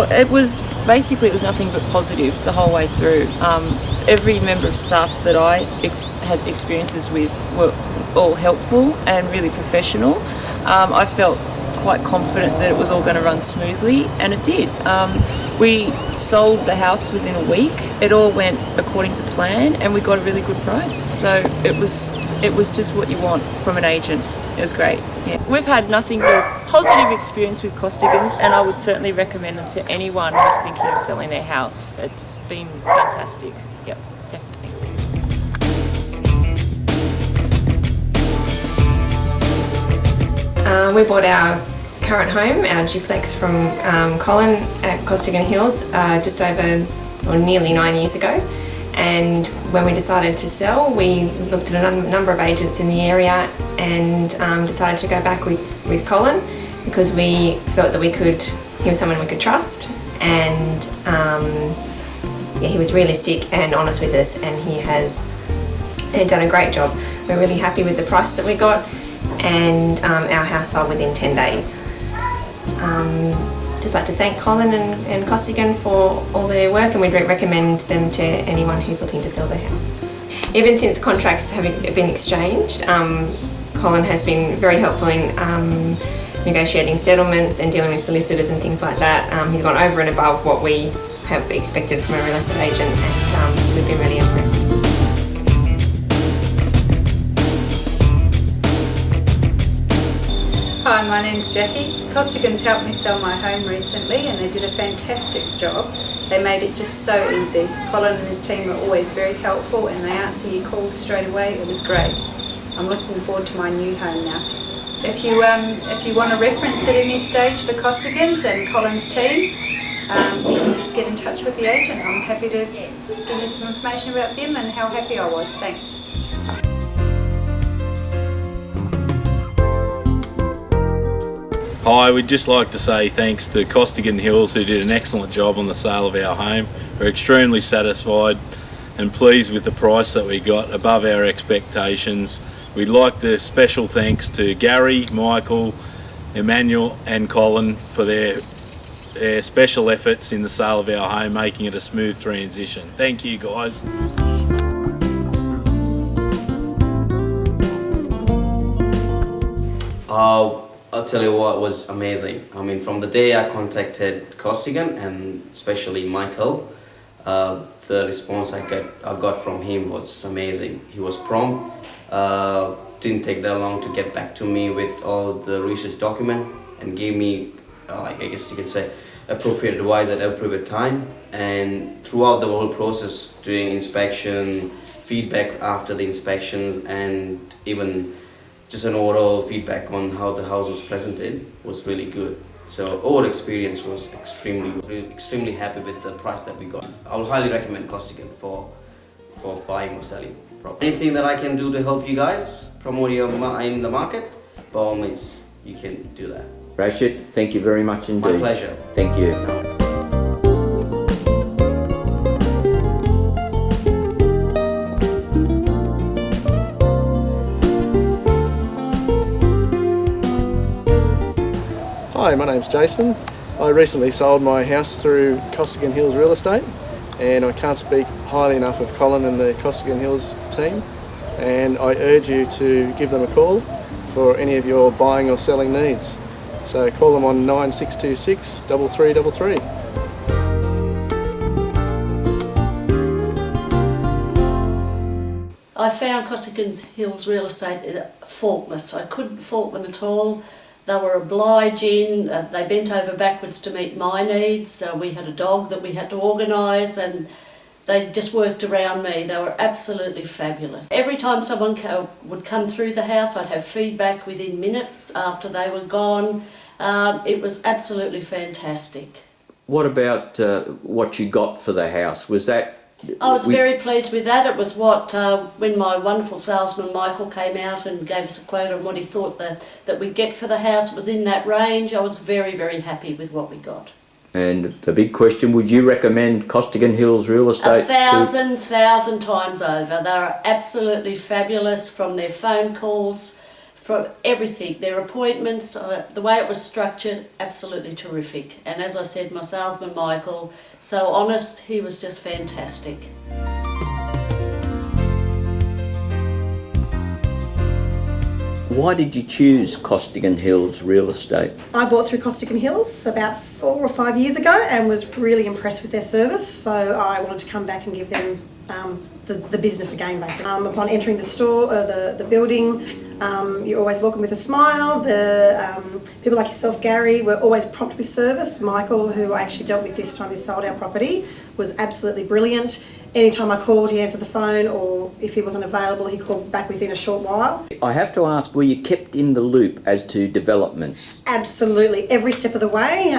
It was nothing but positive the whole way through. Every member of staff that I had experiences with were all helpful and really professional. I felt quite confident that it was all going to run smoothly, and it did. We sold the house within a week. It all went according to plan, and we got a really good price. So it was just what you want from an agent. It was great. Yeah. We've had nothing but positive experience with Costigan's, and I would certainly recommend them to anyone who's thinking of selling their house. It's been fantastic. Yep, definitely. We bought our current home, our duplex from Colin at Costigan Hills just over or nearly 9 years ago. And when we decided to sell, we looked at a number of agents in the area and decided to go back with Colin because we felt that he was someone we could trust, and he was realistic and honest with us, and he has done a great job. We're really happy with the price that we got, and our house sold within 10 days. Just like to thank Colin and Costigan for all their work, and we'd recommend them to anyone who's looking to sell their house. Even since contracts have been exchanged, Colin has been very helpful in negotiating settlements and dealing with solicitors and things like that. He's gone over and above what we have expected from a real estate agent, and we've been really impressed. Hi, my name's Jackie. Costigan's helped me sell my home recently, and they did a fantastic job. They made it just so easy. Colin and his team are always very helpful, and they answer your calls straight away. It was great. I'm looking forward to my new home now. If you want a reference at any stage for Costigan's and Colin's team, you can just get in touch with the agent. I'm happy to give you some information about them and how happy I was. Thanks. Hi, we'd just like to say thanks to Costigan Hills, who did an excellent job on the sale of our home. We're extremely satisfied and pleased with the price that we got, above our expectations. We'd like to special thanks to Gary, Michael, Emmanuel and Colin for their special efforts in the sale of our home, making it a smooth transition. Thank you, guys. I'll tell you what, was amazing. I mean, from the day I contacted Costigan, and especially Michael, the response I got from him was amazing. He was prompt, didn't take that long to get back to me with all the research document, and gave me, I guess you could say, appropriate advice at appropriate time. And throughout the whole process, doing inspection, feedback after the inspections, and even just an overall feedback on how the house was presented was really good. So overall experience was extremely happy with the price that we got. I would highly recommend Costigan for buying or selling property. Anything that I can do to help you guys promote your in the market, by all means, you can do that. Rashid, thank you very much indeed. My pleasure. Thank you. Hi, my name's Jason. I recently sold my house through Costigan Hills Real Estate, and I can't speak highly enough of Colin and the Costigan Hills team, and I urge you to give them a call for any of your buying or selling needs. So call them on 9626 3333. I found Costigan Hills Real Estate faultless. I couldn't fault them at all. They were obliging, they bent over backwards to meet my needs. We had a dog that we had to organise, and they just worked around me. They were absolutely fabulous. Every time someone would come through the house, I'd have feedback within minutes after they were gone. It was absolutely fantastic. What about what you got for the house? Was that... I was very pleased with that. It was what, when my wonderful salesman Michael came out and gave us a quote on what he thought that we'd get for the house, it was in that range. I was very, very happy with what we got. And the big question, would you recommend Costigan Hills Real Estate? 1,000 times over. They are absolutely fabulous, from their phone calls, from everything, their appointments, the way it was structured, absolutely terrific. And as I said, my salesman Michael, so honest, he was just fantastic. Why did you choose Costigan Hills Real Estate? I bought through Costigan Hills about 4 or 5 years ago and was really impressed with their service, so I wanted to come back and give them the business again, basically. Upon entering the store, the building, you're always welcome with a smile. The people like yourself, Gary, were always prompt with service. Michael, who I actually dealt with this time, who sold our property, was absolutely brilliant. Anytime I called, he answered the phone, or if he wasn't available, he called back within a short while. I have to ask, were you kept in the loop as to developments? Absolutely, every step of the way.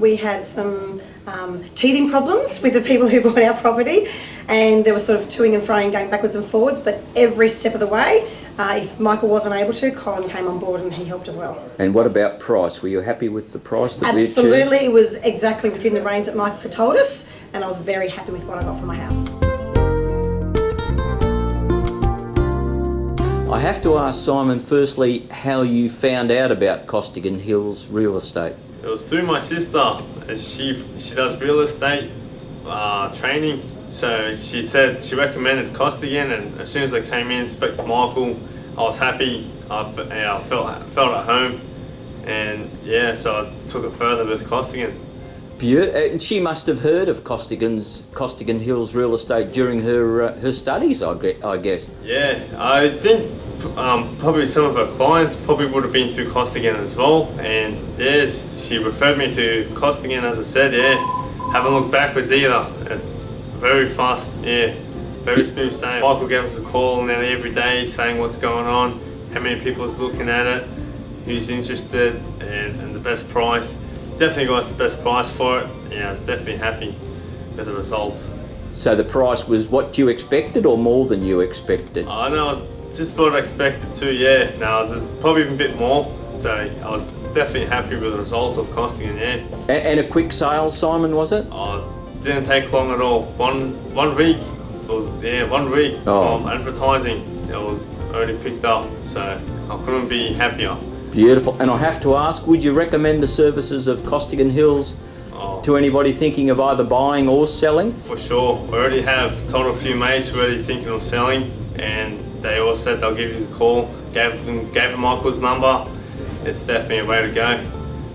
We had some teething problems with the people who bought our property, and there was sort of toing and froing, going backwards and forwards, but every step of the way, if Michael wasn't able to, Colin came on board and he helped as well. And what about price? Were you happy with the price that we achieved? Absolutely, it was exactly within the range that Michael had told us, and I was very happy with what I got for my house. I have to ask Simon, firstly, how you found out about Costigan Hills Real Estate. It was through my sister. She does real estate training. So she said she recommended Costigan, and as soon as I came in, spoke to Michael, I was happy. I felt at home, and yeah, so I took it further with Costigan. And she must have heard of Costigan Hills Real Estate during her studies, I guess. Yeah, I think probably some of her clients probably would have been through Costigan as well, and yes, she referred me to Costigan. As I said, yeah, haven't looked backwards either. It's very fast, yeah, very smooth sailing. Michael gave us a call nearly every day saying what's going on, how many people's looking at it, who's interested, and the best price. Definitely got us the best price for it. Yeah, I was definitely happy with the results. So the price was what you expected or more than you expected? I know, it was just what I expected too, yeah. No, it was probably even a bit more. So I was definitely happy with the results of Costigan, yeah. And a quick sale, Simon, was it? Didn't take long at all. One week, it was, yeah, 1 week from advertising, it was already picked up. So I couldn't be happier. Beautiful. And I have to ask, would you recommend the services of Costigan Hills to anybody thinking of either buying or selling? For sure. We already have told a few mates who are already thinking of selling, and they all said they'll give you a call. Gave them Michael's number. It's definitely a way to go.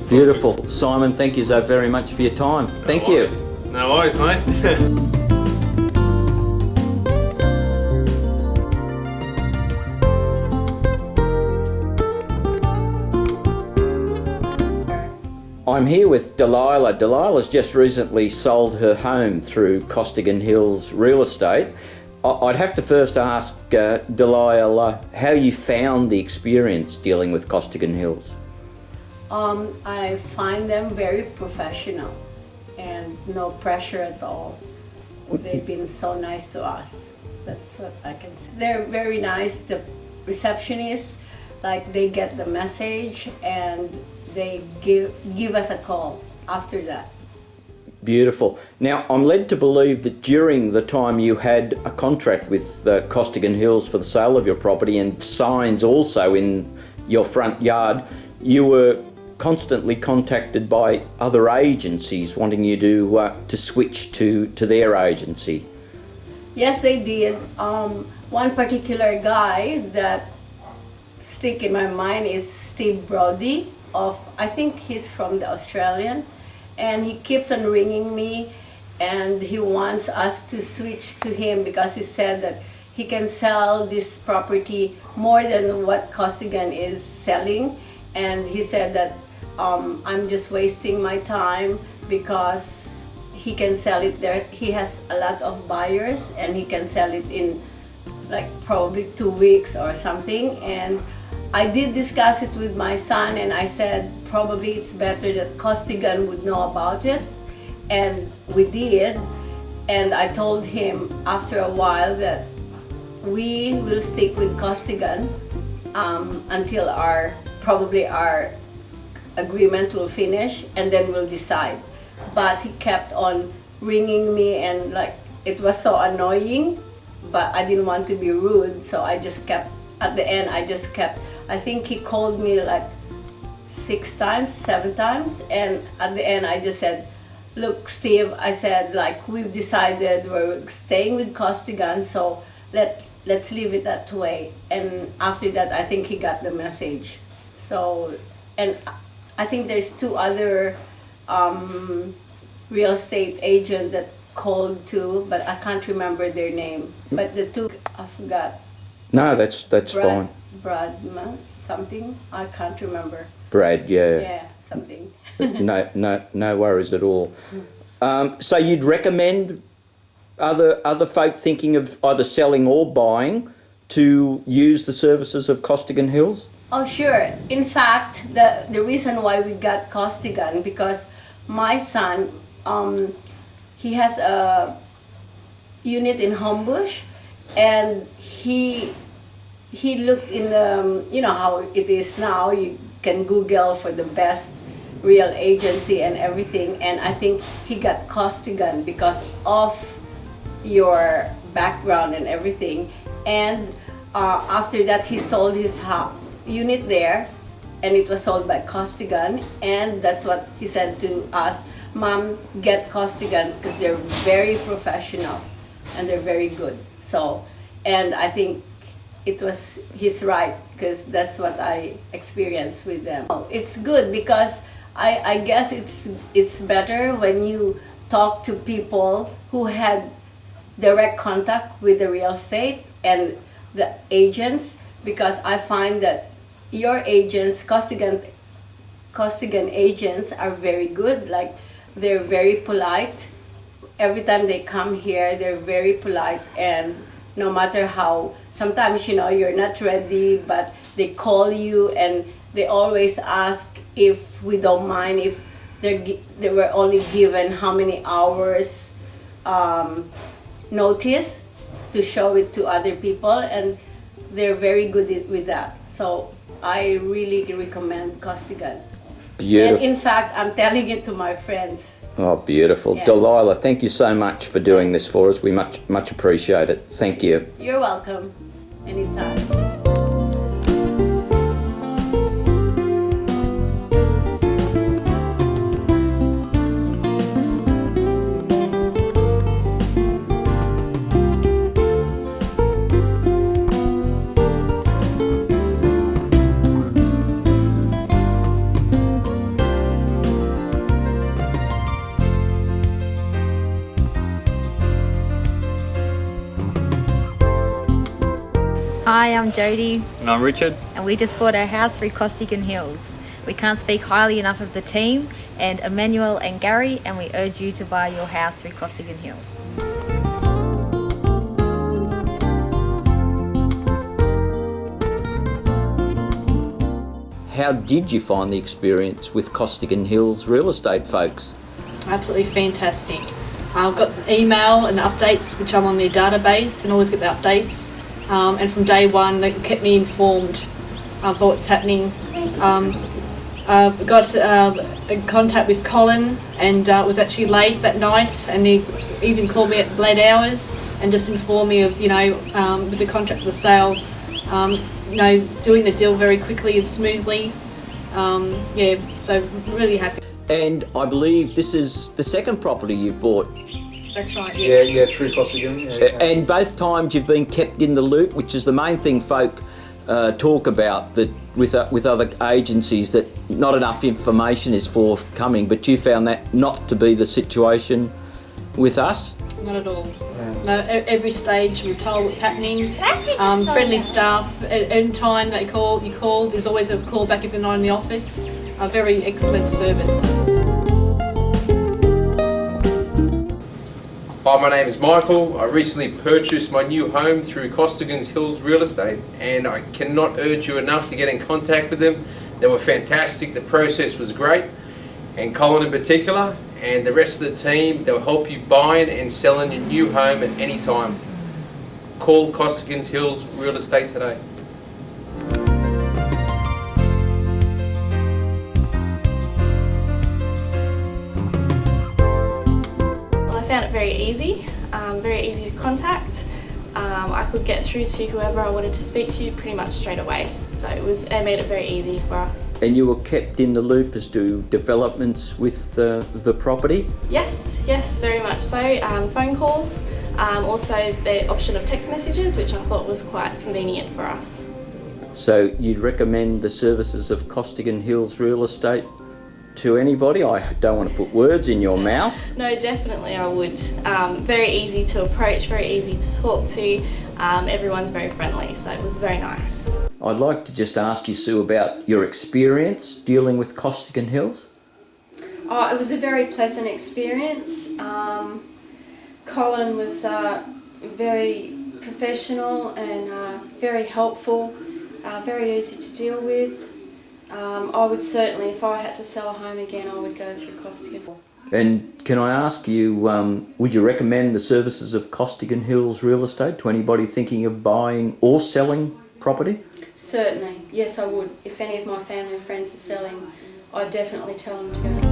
Beautiful. Simon, thank you so very much for your time. Thank you. No worries, mate. I'm here with Delilah. Delilah's just recently sold her home through Costigan Hills Real Estate. I'd have to first ask Delilah how you found the experience dealing with Costigan Hills. I find them very professional and no pressure at all. They've been so nice to us. That's what I can say. They're very nice. The receptionists, like, they get the message and they give us a call after that. Beautiful. Now, I'm led to believe that during the time you had a contract with Costigan Hills for the sale of your property and signs also in your front yard, you were constantly contacted by other agencies wanting you to switch to their agency. Yes, they did. One particular guy that stick in my mind is Steve Brody. I think he's from the Australian, and he keeps on ringing me, and he wants us to switch to him because he said that he can sell this property more than what Costigan is selling, and he said that I'm just wasting my time because he can sell it there. He has a lot of buyers and he can sell it in like probably 2 weeks or something. And I did discuss it with my son, and I said probably it's better that Costigan would know about it, and we did. And I told him after a while that we will stick with Costigan until our agreement will finish, and then we'll decide. But he kept on ringing me, and like it was so annoying, but I didn't want to be rude, so I just kept, at the end I I think he called me like 6 times, 7 times, and at the end I just said, look, Steve, I said, like, we've decided we're staying with Costigan, so let's leave it that way. And after that, I think he got the message. So, and I think there's 2 other real estate agents that called too, but I can't remember their name. But the 2, I forgot. No, that's fine. Brad, something, I can't remember. Brad, yeah. Yeah, something. No worries at all. So you'd recommend other folk thinking of either selling or buying to use the services of Costigan Hills? Oh, sure. In fact, the reason why we got Costigan, because my son, he has a unit in Homebush, and he looked in the, you know how it is now, you can Google for the best real agency and everything, and I think he got Costigan because of your background and everything. And after that, he sold his unit there, and it was sold by Costigan, and that's what he said to us, Mom, get Costigan because they're very professional and they're very good. So, and I think he's right, because that's what I experienced with them. It's good because I guess it's better when you talk to people who had direct contact with the real estate and the agents, because I find that your agents, Costigan agents, are very good. Like, they're very polite. Every time they come here, they're very polite, and no matter how, sometimes, you know, you're not ready, but they call you and they always ask if we don't mind, if they were only given how many hours notice to show it to other people, and they're very good with that. So I really recommend Costigan. Beautiful. And in fact, I'm telling it to my friends. Oh, beautiful. Yeah. Delilah, thank you so much for doing this for us. We much appreciate it. Thank you. You're welcome. Anytime. Hi, I'm Jody, And I'm Richard. and we just bought our house through Costigan Hills. We can't speak highly enough of the team and Emmanuel and Gary, and we urge you to buy your house through Costigan Hills. How did you find the experience with Costigan Hills real estate folks? Absolutely fantastic. I've got email and updates, which I'm on their database and always get the updates. And from day one, they kept me informed of what's happening. I've got in contact with Colin, and it was actually late that night, and he even called me at late hours and just informed me of, with the contract for the sale, doing the deal very quickly and smoothly. So really happy. And I believe this is the second property you've bought. That's right, yes. Yeah, through Costigan. And both times you've been kept in the loop, which is the main thing folk talk about, that with other agencies, that not enough information is forthcoming, but you found that not to be the situation with us? Not at all. No, every stage we're told what's happening. Friendly staff. Any time they call, there's always a call back if they're not in the office. A very excellent service. Hi, my name is Michael. I recently purchased my new home through Costigan Hills Real Estate, and I cannot urge you enough to get in contact with them. They were fantastic. The process was great, and Colin in particular, and the rest of the team, they'll help you buying and selling your new home at any time. Call Costigan Hills Real Estate today. I found it very easy to contact. I could get through to whoever I wanted to speak to pretty much straight away. So it made it very easy for us. And you were kept in the loop as to developments with the property? Yes, very much so. Phone calls, also the option of text messages, which I thought was quite convenient for us. So you'd recommend the services of Costigan Hills Real Estate to anybody? I don't want to put words in your mouth. No, definitely I would. Very easy to approach, very easy to talk to. Everyone's very friendly, so it was very nice. I'd like to just ask you, Sue, about your experience dealing with Costigan Hills. Oh, it was a very pleasant experience. Colin was very professional and very helpful, very easy to deal with. I would certainly, if I had to sell a home again, I would go through Costigan. And can I ask you, would you recommend the services of Costigan Hills Real Estate to anybody thinking of buying or selling property? Certainly, yes I would. If any of my family and friends are selling, I'd definitely tell them to go to